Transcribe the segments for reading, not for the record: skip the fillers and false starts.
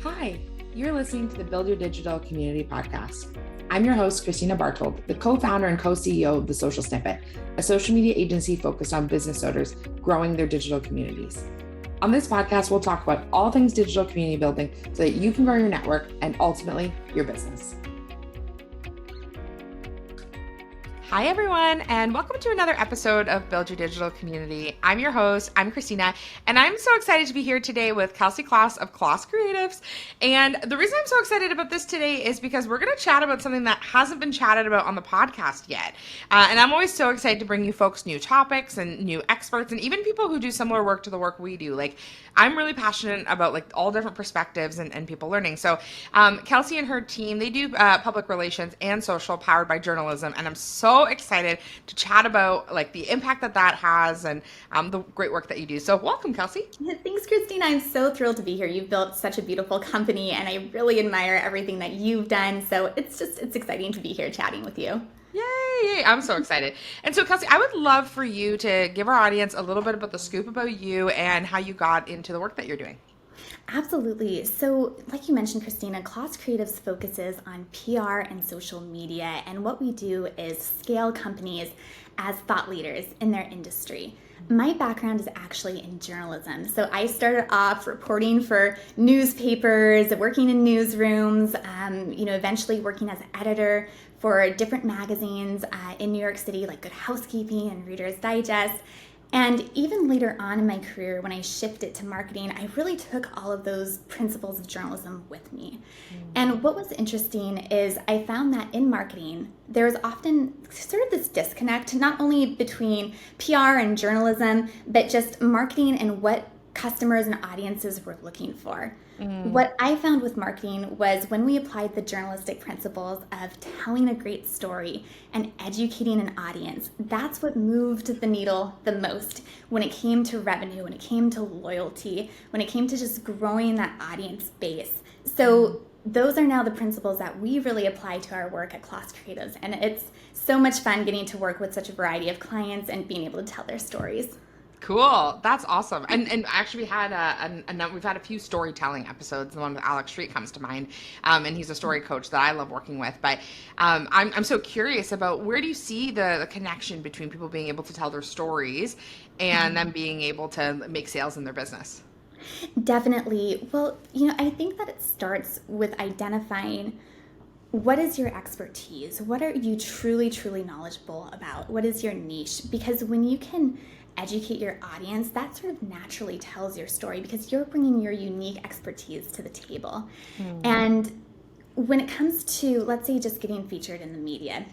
Hi, you're listening to the Build Your Digital Community podcast. I'm your host, Christina Bartold, the co-founder and co-CEO of The Social Snippet, a social media agency focused on business owners growing their digital communities. On this podcast, we'll talk about all things digital community building so that you can grow your network and ultimately your business. Hi, everyone, and welcome to another episode of Build Your Digital Community. I'm your host, I'm Christina, and I'm so excited to be here today with Kelsey Kloss of Kloss Creatives. And the reason I'm so excited about this today is because we're going to chat about something that hasn't been chatted about on the podcast yet. And I'm always so excited to bring you folks new topics and new experts and even people who do similar work to the work we do. Like, I'm really passionate about like all different perspectives and people learning. So Kelsey and her team, they do public relations and social powered by journalism. And I'm so excited to chat about like the impact that has and the great work that you do. So welcome, Kelsey. Thanks, Christina. I'm so thrilled to be here. You've built such a beautiful company and I really admire everything that you've done. So it's exciting to be here chatting with you. Yay! I'm so excited. And so, Kelsey, I would love for you to give our audience a little bit about the scoop about you and how you got into the work that you're doing. Absolutely. So, like you mentioned, Christina, Kloss Creatives focuses on PR and social media. And what we do is scale companies as thought leaders in their industry. My background is actually in journalism. So I started off reporting for newspapers, working in newsrooms, eventually working as an editor for different magazines in New York City, like Good Housekeeping and Reader's Digest. And even later on in my career, when I shifted to marketing, I really took all of those principles of journalism with me. And what was interesting is I found that in marketing, there was often sort of this disconnect, not only between PR and journalism, but just marketing and what customers and audiences were looking for. What I found with marketing was when we applied the journalistic principles of telling a great story and educating an audience, that's what moved the needle the most when it came to revenue, when it came to loyalty, when it came to just growing that audience base. So those are now the principles that we really apply to our work at Kloss Creatives. And it's so much fun getting to work with such a variety of clients and being able to tell their stories. Cool. That's awesome. And actually we had we've had a few storytelling episodes. The one with Alex Street comes to mind. And he's a story coach that I love working with. But I'm so curious about where do you see the connection between people being able to tell their stories and them being able to make sales in their business? Definitely. Well, I think that it starts with identifying what is your expertise? What are you truly, truly knowledgeable about? What is your niche? Because when you can educate your audience, that sort of naturally tells your story because you're bringing your unique expertise to the table. And when it comes to, let's say, just getting featured in the media,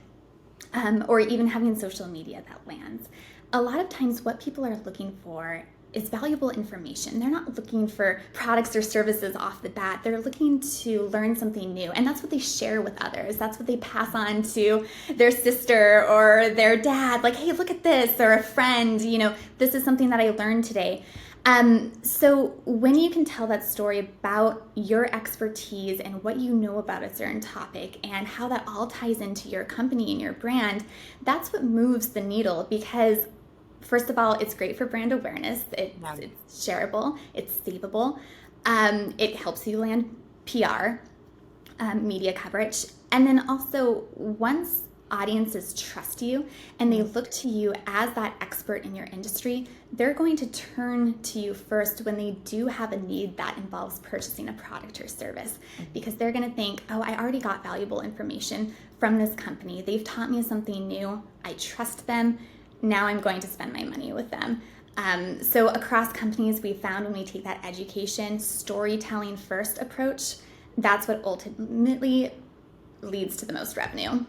or even having social media that lands, a lot of times what people are looking for is valuable information. They're not looking for products or services off the bat. They're looking to learn something new. And that's what they share with others. That's what they pass on to their sister or their dad. Like, hey, look at this, or a friend, this is something that I learned today. So when you can tell that story about your expertise and what you know about a certain topic and how that all ties into your company and your brand, that's what moves the needle because first of all, it's great for brand awareness. It's shareable. It's savable. It helps you land PR, media coverage. And then also, once audiences trust you and they look to you as that expert in your industry, they're going to turn to you first when they do have a need that involves purchasing a product or service because they're going to think, oh, I already got valuable information from this company. They've taught me something new. I trust them. Now I'm going to spend my money with them. So across companies, we found when we take that education, storytelling first approach, that's what ultimately leads to the most revenue.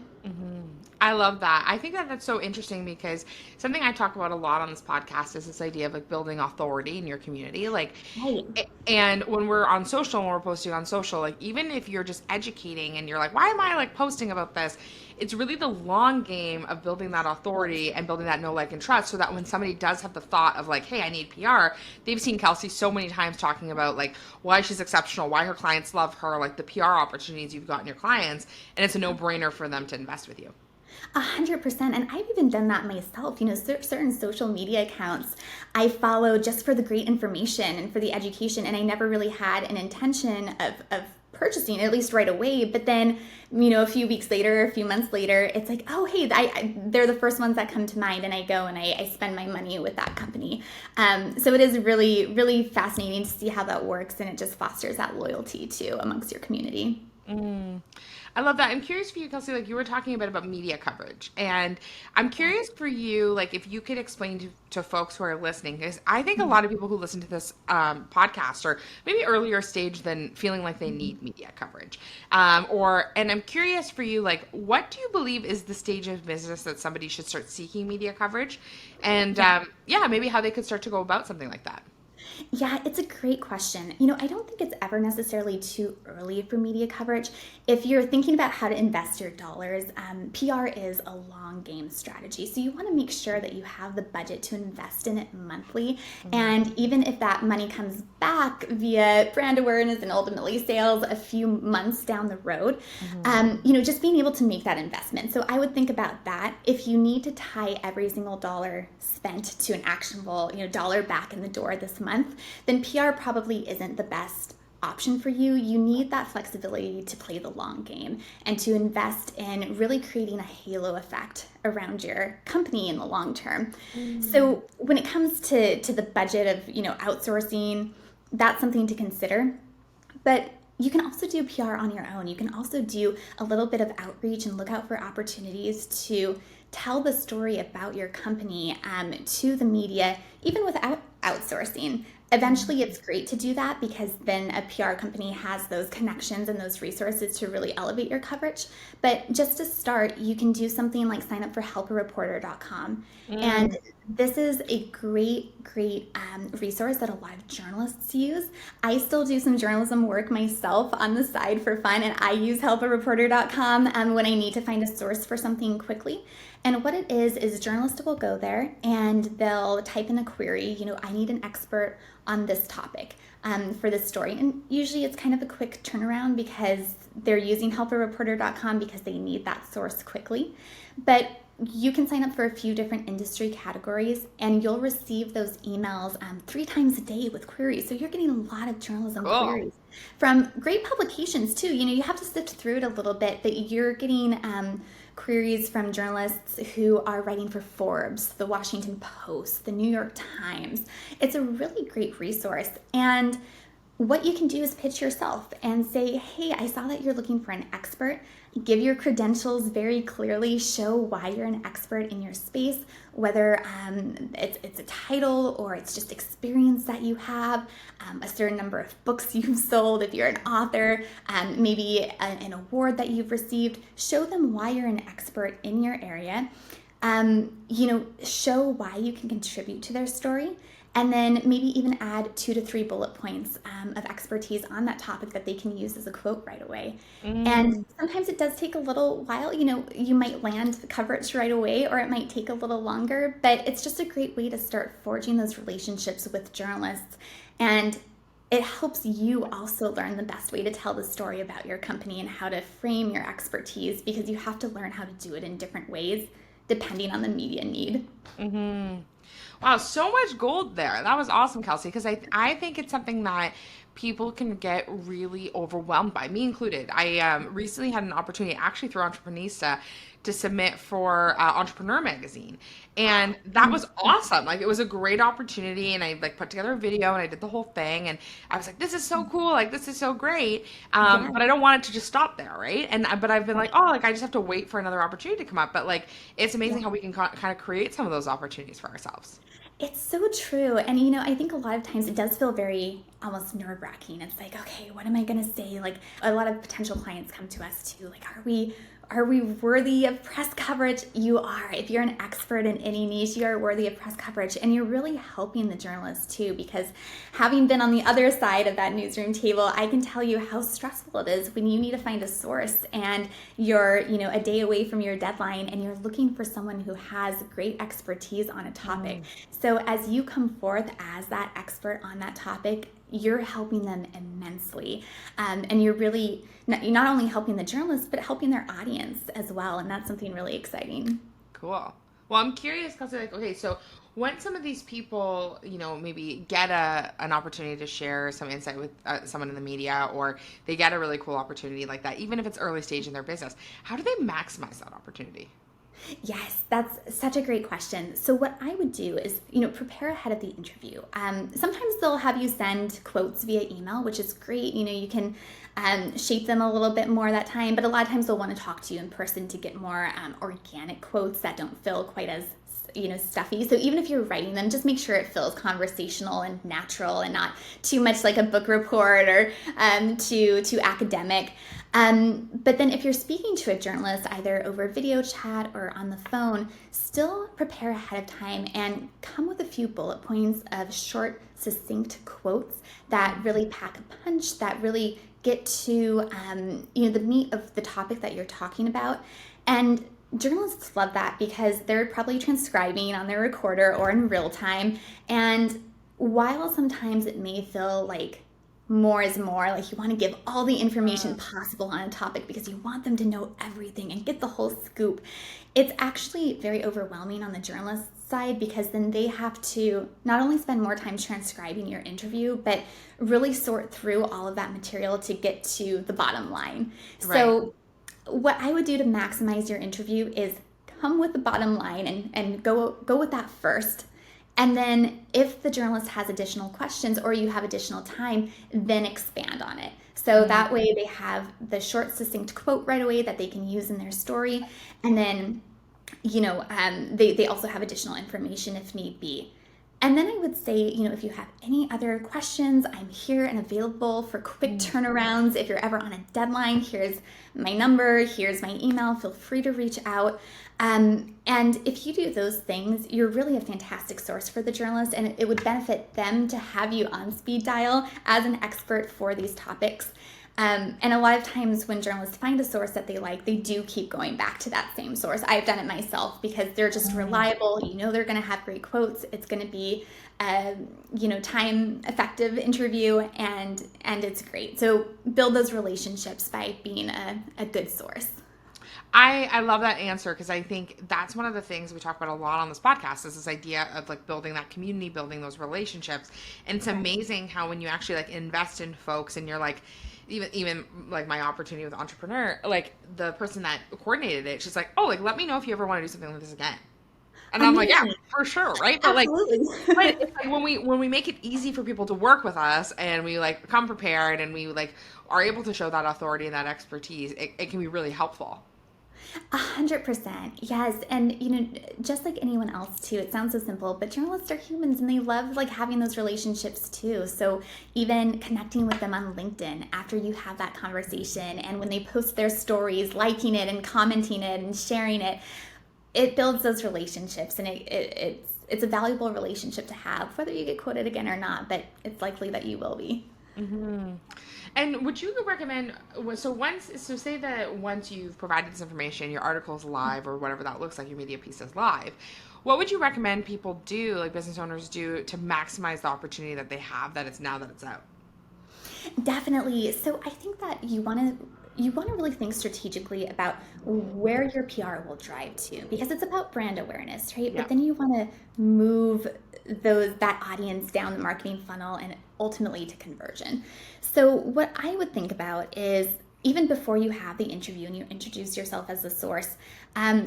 I love that. I think that that's so interesting because something I talk about a lot on this podcast is this idea of like building authority in your community. Like, Right. and when we're on social, when we're posting on social, like even if you're just educating and you're like, why am I like posting about this? It's really the long game of building that authority and building that know, like, and trust so that when somebody does have the thought of like, hey, I need PR, they've seen Kelsey so many times talking about like why she's exceptional, why her clients love her, like the PR opportunities you've gotten your clients, and it's a no-brainer for them to invest with you. 100%. And I've even done that myself. Certain social media accounts I follow just for the great information and for the education. And I never really had an intention of purchasing, at least right away. But then, a few weeks later, a few months later, it's like, oh, hey, they're the first ones that come to mind. And I go and I spend my money with that company. So it is really, really fascinating to see how that works. And it just fosters that loyalty too amongst your community. Mm. I love that. I'm curious for you, Kelsey, like you were talking a bit about media coverage. And I'm curious for you, like if you could explain to folks who are listening, because I think a lot of people who listen to this podcast are maybe earlier stage than feeling like they need media coverage. And I'm curious for you, like what do you believe is the stage of business that somebody should start seeking media coverage? And yeah, maybe how they could start to go about something like that. Yeah, it's a great question. I don't think it's ever necessarily too early for media coverage. If you're thinking about how to invest your dollars, PR is a long game strategy. So you want to make sure that you have the budget to invest in it monthly. And even if that money comes back via brand awareness and ultimately sales a few months down the road, just being able to make that investment. So I would think about that. If you need to tie every single dollar spent to an actionable, dollar back in the door this month, then PR probably isn't the best option for you. You need that flexibility to play the long game and to invest in really creating a halo effect around your company in the long term. So when it comes to the budget of, outsourcing, that's something to consider. But you can also do PR on your own. You can also do a little bit of outreach and look out for opportunities to tell the story about your company to the media, even without outsourcing. Eventually, it's great to do that because then a PR company has those connections and those resources to really elevate your coverage. But just to start, you can do something like sign up for helpareporter.com. And this is a great resource that a lot of journalists use. I still do some journalism work myself on the side for fun, and I use helpareporter.com when I need to find a source for something quickly. And what it is journalists will go there and they'll type in a query, I need an expert on this topic for this story. And usually it's kind of a quick turnaround because they're using helpareporter.com because they need that source quickly. But you can sign up for a few different industry categories and you'll receive those emails 3 times a day with queries. So you're getting a lot of journalism queries from great publications too. You have to sift through it a little bit, but you're getting queries from journalists who are writing for Forbes, the Washington Post, the New York Times. It's a really great resource. And what you can do is pitch yourself and say, hey, I saw that you're looking for an expert. Give your credentials very clearly, show why you're an expert in your space, whether it's a title or it's just experience that you have, a certain number of books you've sold, if you're an author, maybe an award that you've received. Show them why you're an expert in your area. Show why you can contribute to their story. And then maybe even add 2 to 3 bullet points of expertise on that topic that they can use as a quote right away. And sometimes it does take a little while. You might land the coverage right away or it might take a little longer, but it's just a great way to start forging those relationships with journalists. And it helps you also learn the best way to tell the story about your company and how to frame your expertise because you have to learn how to do it in different ways depending on the media need. Wow, so much gold there. That was awesome, Kelsey, because I think it's something that people can get really overwhelmed by, me included. I recently had an opportunity, actually through Entreprenista, to submit for Entrepreneur Magazine. And that was awesome. Like, it was a great opportunity. And I put together a video and I did the whole thing. And I was like, this is so cool. Like, this is so great. Yeah. But I don't want it to just stop there, right? But I've been like, oh, I just have to wait for another opportunity to come up. But it's amazing how we can kind of create some of those opportunities for ourselves. It's so true. And, I think a lot of times it does feel very almost nerve-wracking. It's like, okay, what am I going to say? Like, a lot of potential clients come to us too. Like, are we worthy of press coverage? You are. If you're an expert in any niche, you are worthy of press coverage. And you're really helping the journalists too, because having been on the other side of that newsroom table, I can tell you how stressful it is when you need to find a source and you're, a day away from your deadline and you're looking for someone who has great expertise on a topic. So as you come forth as that expert on that topic, you're helping them immensely. And you're really you're not only helping the journalists, but helping their audience as well. And that's something really exciting. Cool. Well, I'm curious because, like, okay, so when some of these people, maybe get an opportunity to share some insight with someone in the media, or they get a really cool opportunity like that, even if it's early stage in their business, how do they maximize that opportunity? Yes, that's such a great question. So what I would do is, prepare ahead of the interview. Sometimes they'll have you send quotes via email, which is great. You can shape them a little bit more that time, but a lot of times they'll want to talk to you in person to get more organic quotes that don't feel quite as stuffy. So even if you're writing them, just make sure it feels conversational and natural and not too much like a book report or too academic. But then if you're speaking to a journalist, either over video chat or on the phone, still prepare ahead of time and come with a few bullet points of short, succinct quotes that really pack a punch, that really get to the meat of the topic that you're talking about. And journalists love that because they're probably transcribing on their recorder or in real time. And while sometimes it may feel like more is more, like you want to give all the information possible on a topic because you want them to know everything and get the whole scoop, it's actually very overwhelming on the journalist side because then they have to not only spend more time transcribing your interview, but really sort through all of that material to get to the bottom line. Right. So what I would do to maximize your interview is come with the bottom line and go with that first. And then if the journalist has additional questions or you have additional time, then expand on it. So that way they have the short, succinct quote right away that they can use in their story. And then, they also have additional information if need be. And then I would say, if you have any other questions, I'm here and available for quick turnarounds. If you're ever on a deadline, here's my number, here's my email. Feel free to reach out. And if you do those things, you're really a fantastic source for the journalist, and it would benefit them to have you on speed dial as an expert for these topics. And a lot of times when journalists find a source that they like, they do keep going back to that same source. I've done it myself because they're just reliable. They're going to have great quotes. It's going to be a time effective interview, and it's great. So build those relationships by being a good source. I love that answer because I think that's one of the things we talk about a lot on this podcast is this idea of like building that community, building those relationships. And it's amazing how when you actually like invest in folks and you're like, even like my opportunity with Entrepreneur, like the person that coordinated it, she's like, oh, like let me know if you ever want to do something like this again. And I'm like, yeah, for sure, right? But Absolutely. but it's like when we make it easy for people to work with us and we like come prepared and we like are able to show that authority and that expertise, it can be really helpful. 100%. Yes. And, just like anyone else too, it sounds so simple, but journalists are humans and they love like having those relationships too. So even connecting with them on LinkedIn after you have that conversation and when they post their stories, liking it and commenting it and sharing it, it builds those relationships, and it's a valuable relationship to have, whether you get quoted again or not, but it's likely that you will be. Mm-hmm. And would you recommend, so say that once you've provided this information, your article is live or whatever that looks like, your media piece is live, what would you recommend people do, like business owners do, to maximize the opportunity that they have that it's out? Definitely. So I think that you want to really think strategically about where your PR will drive to, because it's about brand awareness, right? Yeah. But then you want to move that audience down the marketing funnel and ultimately to conversion. So what I would think about is, even before you have the interview and you introduce yourself as a source,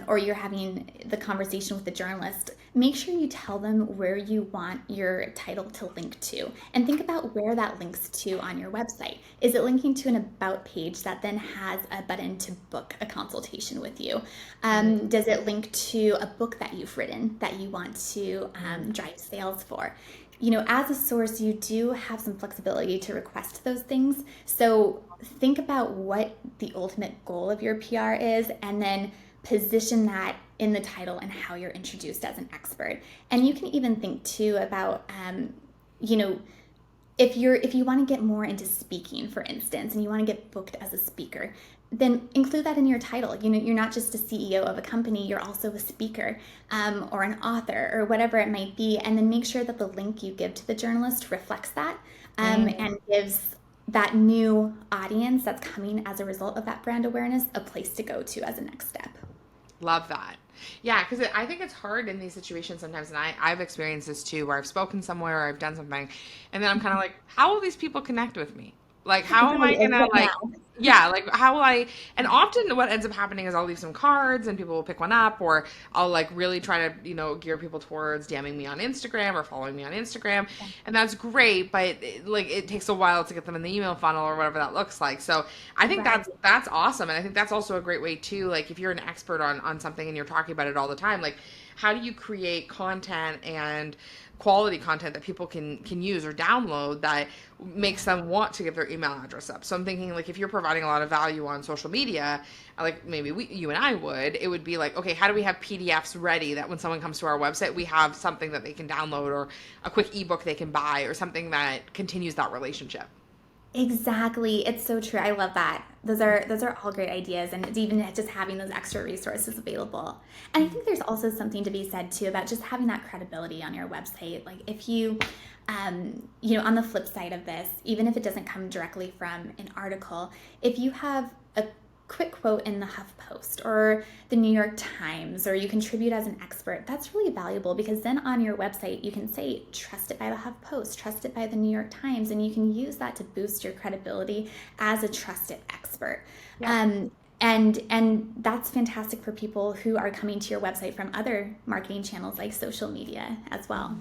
or you're having the conversation with the journalist, make sure you tell them where you want your title to link to, and think about where that links to on your website. Is it linking to an about page that then has a button to book a consultation with you? Does it link to a book that you've written that you want to drive sales for? As a source, you do have some flexibility to request those things. So think about what the ultimate goal of your PR is, and then position that in the title and how you're introduced as an expert. And you can even think too about, if you want to get more into speaking, for instance, and you want to get booked as a speaker, then include that in your title. You're not just a CEO of a company, you're also a speaker, or an author, or whatever it might be. And then make sure that the link you give to the journalist reflects that. Mm, and gives that new audience that's coming as a result of that brand awareness a place to go to as a next step. love that. Yeah, because I think it's hard in these situations sometimes, and I've experienced this too, where I've spoken somewhere or I've done something, and then I'm kind of like, how will these people connect with me? Like, how am Right. I Like gonna what like, now? yeah, like how will I? And often what ends up happening is I'll leave some cards and people will pick one up, or I'll like really try to gear people towards DMing me on Instagram or following me on Instagram, and that's great, but like it takes a while to get them in the email funnel or whatever that looks like. So I think Right. that's awesome, and I think that's also a great way too. Like if you're an expert on something and you're talking about it all the time, like how do you create content and quality content that people can use or download that makes them want to give their email address up. So I'm thinking like if you're providing a lot of value on social media, like maybe you and I would, it would be like, okay, how do we have PDFs ready that when someone comes to our website, we have something that they can download or a quick ebook they can buy or something that continues that relationship. Exactly. It's so true. I love that. Those are all great ideas, and it's even just having those extra resources available. And I think there's also something to be said too about just having that credibility on your website. Like if you on the flip side of this, even if it doesn't come directly from an article, if you have a quick quote in the HuffPost or the New York Times, or you contribute as an expert, that's really valuable because then on your website you can say, trusted by the HuffPost, trusted by the New York Times, and you can use that to boost your credibility as a trusted expert. Yeah. And that's fantastic for people who are coming to your website from other marketing channels like social media as well.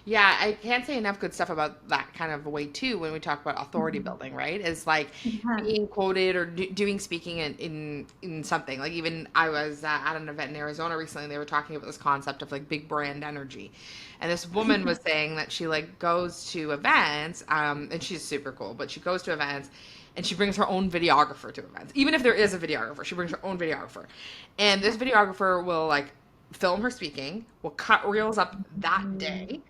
Yeah, I can't say enough good stuff about that kind of way too when we talk about authority Mhm. building, right? Is like Yeah. being quoted or doing speaking in something. Like even I was at an event in Arizona recently, and they were talking about this concept of like big brand energy. And this woman was saying that she like goes to events, and she's super cool, but she goes to events and she brings her own videographer to events. Even if there is a videographer, she brings her own videographer. And this videographer will like film her speaking, will cut reels up that Mhm. day,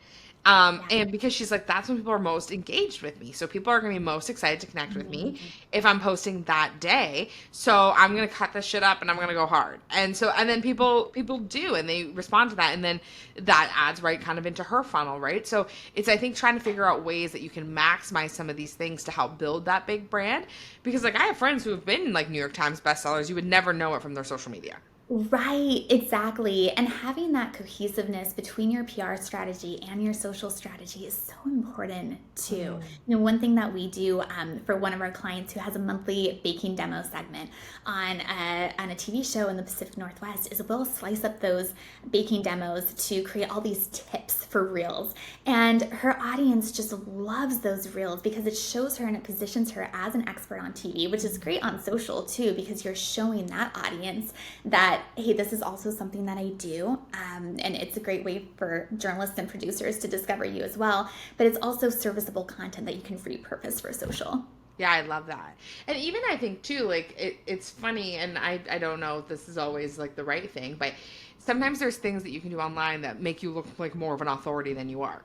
Yeah. and because she's like, that's when people are most engaged with me. So people are going to be most excited to connect with me Amazing. if I'm posting that day. So I'm going to cut this shit up and I'm going to go hard. And then people do, and they respond to that. And then that adds right kind of into her funnel, right? So it's, I think, trying to figure out ways that you can maximize some of these things to help build that big brand. Because like I have friends who have been like New York Times bestsellers. You would never know it from their social media. Right, exactly. And having that cohesiveness between your PR strategy and your social strategy is so important too. Mm. One thing that we do for one of our clients who has a monthly baking demo segment on a TV show in the Pacific Northwest is we'll slice up those baking demos to create all these tips for reels. And her audience just loves those reels because it shows her and it positions her as an expert on TV, which is great on social too, because you're showing that audience that hey, this is also something that I do. And it's a great way for journalists and producers to discover you as well. But it's also serviceable content that you can repurpose for social. Yeah, I love that. And even I think too, like it's funny, and I don't know if this is always like the right thing, but sometimes there's things that you can do online that make you look like more of an authority than you are.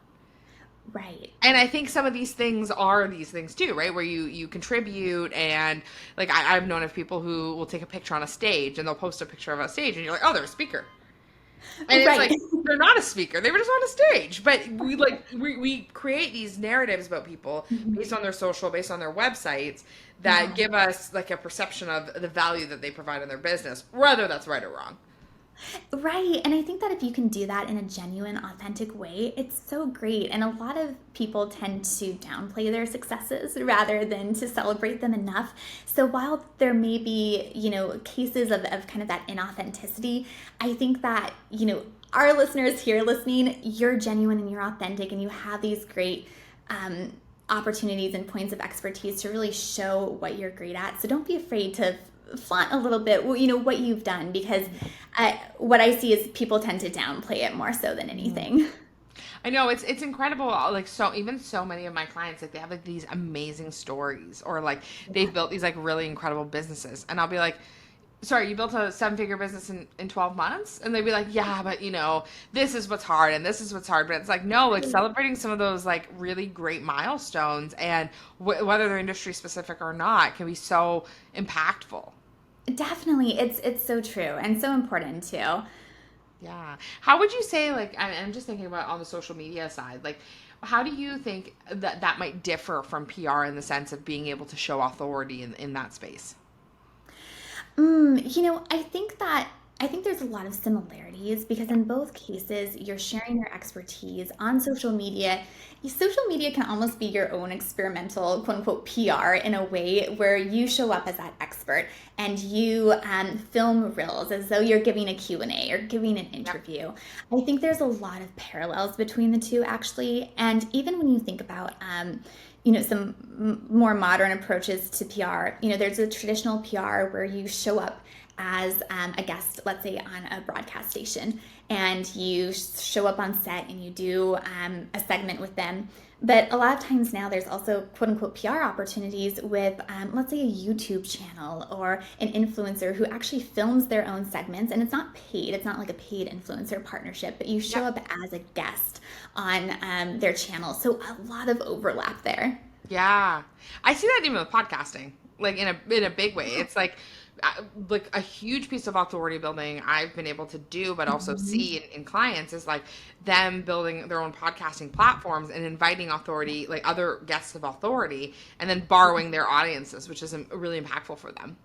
Right. And I think some of these things are these things too, right? Where you contribute, and like I've known of people who will take a picture on a stage and they'll post a picture of a stage and you're like, oh, they're a speaker. And it's Right. like they're not a speaker; they were just on a stage. But we create these narratives about people based on their social, based on their websites, that Yeah. give us like a perception of the value that they provide in their business, whether that's right or wrong. Right. And I think that if you can do that in a genuine, authentic way, it's so great. And a lot of people tend to downplay their successes rather than to celebrate them enough. So while there may be, cases of kind of that inauthenticity, I think that, our listeners here listening, you're genuine and you're authentic and you have these great opportunities and points of expertise to really show what you're great at. So don't be afraid to flaunt a little bit, what you've done, because what I see is people tend to downplay it more so than anything. I know it's incredible. Like so, even so many of my clients, like they have like these amazing stories, or like they've built these like really incredible businesses, and I'll be like, sorry, you built a seven-figure business in 12 months? And they'd be like, yeah, but this is what's hard and this is what's hard. But it's like, no, like Right. celebrating some of those like really great milestones, and whether they're industry specific or not, can be so impactful. Definitely, it's so true and so important too. Yeah. How would you say, like, I'm just thinking about on the social media side, like, How do you think that that might differ from PR in the sense of being able to show authority in that space? I think there's a lot of similarities because in both cases, you're sharing your expertise on social media. Social media can almost be your own experimental quote unquote PR in a way where you show up as that expert and you film reels as though you're giving a Q&A or giving an Yep. interview. I think there's a lot of parallels between the two actually. And even when you think about some more modern approaches to PR. There's a traditional PR where you show up as a guest, let's say on a broadcast station, and you show up on set and you do a segment with them. But a lot of times now, there's also quote unquote PR opportunities with, let's say, a YouTube channel or an influencer who actually films their own segments. And it's not paid, it's not like a paid influencer partnership, but you show Yep. up as a guest on their channel. So a lot of overlap there. Yeah. I see that even with podcasting, like in a big way. It's like a huge piece of authority building I've been able to do, but also Mhm. see in clients is like them building their own podcasting platforms and inviting authority, like other guests of authority, and then borrowing their audiences, which is really impactful for them.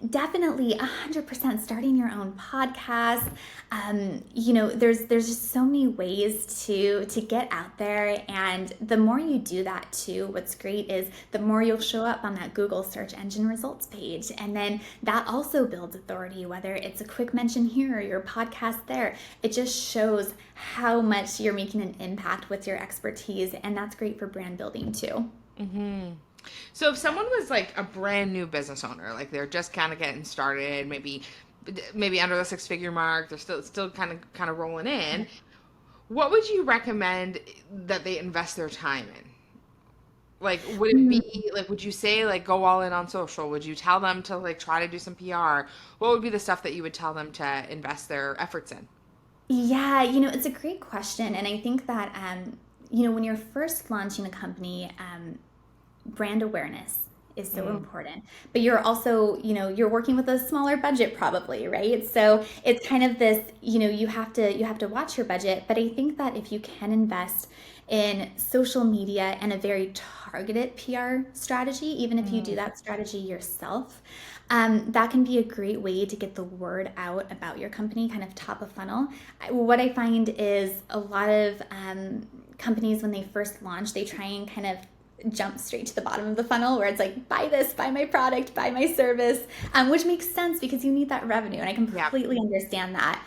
Definitely 100% starting your own podcast. There's just so many ways to get out there. And the more you do that too, what's great is the more you'll show up on that Google search engine results page. And then that also builds authority, whether it's a quick mention here or your podcast there. It just shows how much you're making an impact with your expertise. And that's great for brand building too. Hmm. So if someone was like a brand new business owner, like they're just kind of getting started, maybe under the six-figure mark, they're still kind of rolling in, what would you recommend that they invest their time in? Like, would it be like, would you say like go all in on social? Would you tell them to like try to do some PR? What would be the stuff that you would tell them to invest their efforts in? Yeah, it's a great question. And I think that, when you're first launching a company, brand awareness is so Mm, important. But you're also, you're working with a smaller budget probably, right? So it's kind of this, you have to watch your budget. But I think that if you can invest in social media and a very targeted PR strategy, even if you do mm, that strategy yourself, that can be a great way to get the word out about your company, kind of top of funnel. What I find is a lot of companies, when they first launch, they try and kind of jump straight to the bottom of the funnel where it's like, buy this, buy my product, buy my service, which makes sense because you need that revenue. And I yeah. completely understand that.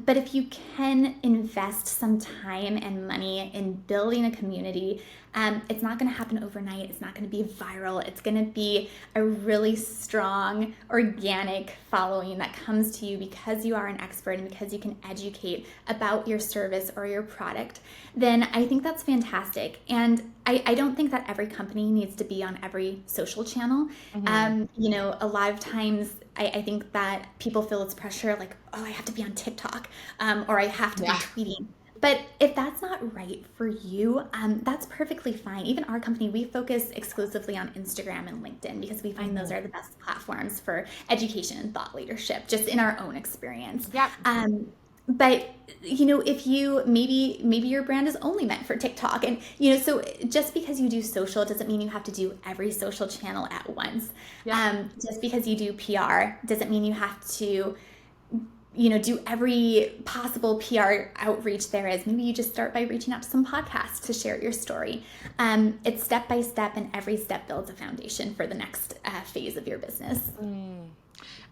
But if you can invest some time and money in building a community, it's not going to happen overnight. It's not going to be viral. It's going to be a really strong, organic following that comes to you because you are an expert and because you can educate about your service or your product. Then I think that's fantastic. And I don't think that every company needs to be on every social channel. Hmm. A lot of times I think that people feel it's pressure like, oh, I have to be on TikTok or I have to be Yeah. tweeting. But if that's not right for you, that's perfectly fine. Even our company, we focus exclusively on Instagram and LinkedIn because we find those Hmm. are the best platforms for education and thought leadership, just in our own experience. Yep. But if you maybe your brand is only meant for TikTok, and so just because you do social doesn't mean you have to do every social channel at once. Yep. Just because you do PR doesn't mean you have to do every possible PR outreach there is. Maybe you just start by reaching out to some podcasts to share your story. It's step by step, and every step builds a foundation for the next phase of your business. Mm.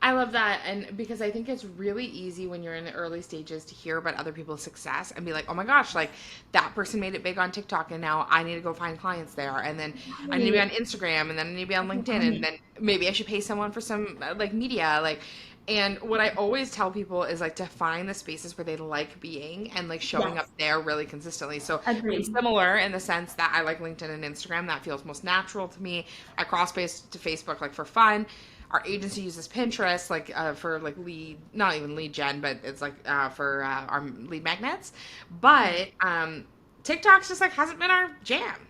I love that. And because I think it's really easy when you're in the early stages to hear about other people's success and be like, oh my gosh, like that person made it big on TikTok and now I need to go find clients there. And then I need to be on Right. Instagram and then I need to be on LinkedIn and Right. then maybe I should pay someone for some like media. And what I always tell people is like to find the spaces where they like being and like showing up Yes. there really consistently. So I'm Agreed. similar in the sense that I like LinkedIn and Instagram. That feels most natural to me. I cross base to Facebook like for fun. Our agency uses Pinterest like for like lead, not even lead gen, but it's like for our lead magnets. But TikTok's just like hasn't been our jam.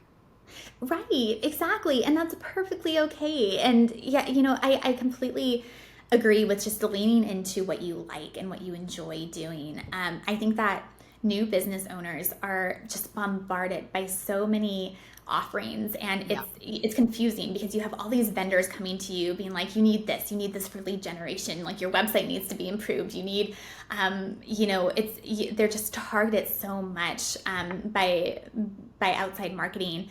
Right, exactly. And that's perfectly okay. And yeah, I completely agree with just leaning into what you like and what you enjoy doing. I think that new business owners are just bombarded by so many offerings, and it's confusing because you have all these vendors coming to you being like, you need this for lead generation, like your website needs to be improved, you need they're just targeted so much by outside marketing.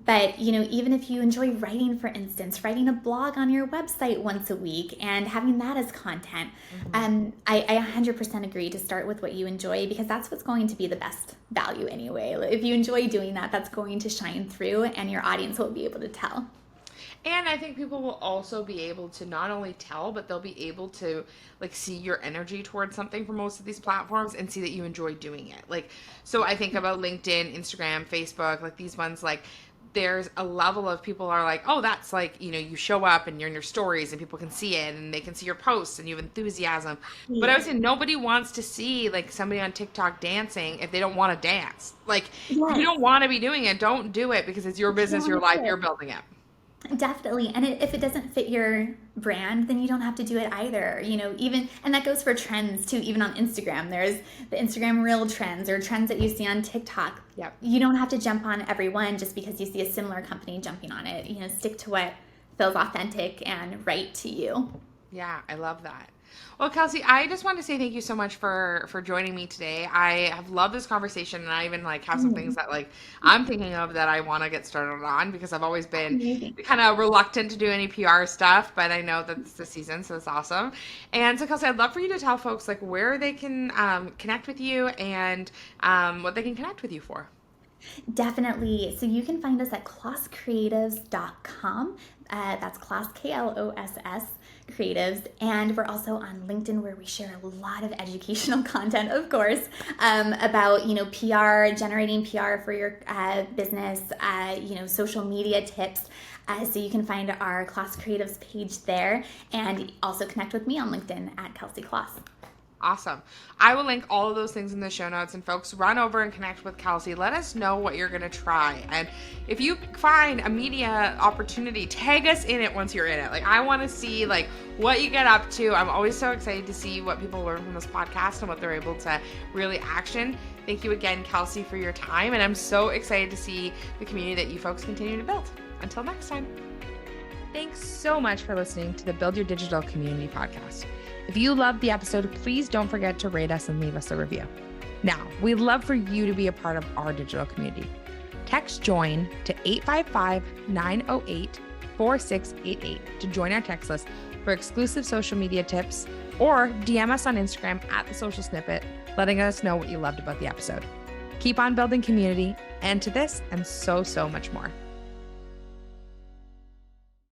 But, even if you enjoy writing, for instance, writing a blog on your website once a week and having that as content, I 100% agree to start with what you enjoy, because that's what's going to be the best value anyway. If you enjoy doing that, that's going to shine through and your audience will be able to tell. And I think people will also be able to not only tell, but they'll be able to see your energy towards something for most of these platforms and see that you enjoy doing it. So I think about LinkedIn, Instagram, Facebook, these ones, there's a level of people are like, oh, that's you show up and you're in your stories and people can see it and they can see your posts and you have enthusiasm. Yeah. But I would say nobody wants to see somebody on TikTok dancing if they don't want to dance. If you don't want to be doing it, don't do it, because it's your business, your life, you're building it. Definitely. And if it doesn't fit your brand, then you don't have to do it either. And that goes for trends too. Even on Instagram, there's the Instagram reel trends or trends that you see on TikTok. Yep. You don't have to jump on every one just because you see a similar company jumping on it. Stick to what feels authentic and right to you. Yeah, I love that. Well, Kelsey, I just want to say thank you so much for joining me today. I have loved this conversation, and I even have some things that I'm thinking of that I want to get started on, because I've always been kind of reluctant to do any PR stuff, but I know that it's the season, so it's awesome. And so, Kelsey, I'd love for you to tell folks where they can connect with you and what they can connect with you for. Definitely. So you can find us at klosscreatives.com. That's Kloss, Kloss Creatives. And we're also on LinkedIn, where we share a lot of educational content, of course, about, PR, generating PR for your business, social media tips. So you can find our Kloss Creatives page there, and also connect with me on LinkedIn at Kelsey Kloss. Awesome. I will link all of those things in the show notes, and folks, run over and connect with Kelsey. Let us know what you're going to try. And if you find a media opportunity, tag us in it once you're in it. I want to see what you get up to. I'm always so excited to see what people learn from this podcast and what they're able to really action. Thank you again, Kelsey, for your time. And I'm so excited to see the community that you folks continue to build. Until next time. Thanks so much for listening to the Build Your Digital Community podcast. If you loved the episode, please don't forget to rate us and leave us a review. Now, we'd love for you to be a part of our digital community. Text JOIN to 855-908-4688 to join our text list for exclusive social media tips, or DM us on Instagram at The Social Snippet, letting us know what you loved about the episode. Keep on building community, and to this and so much more.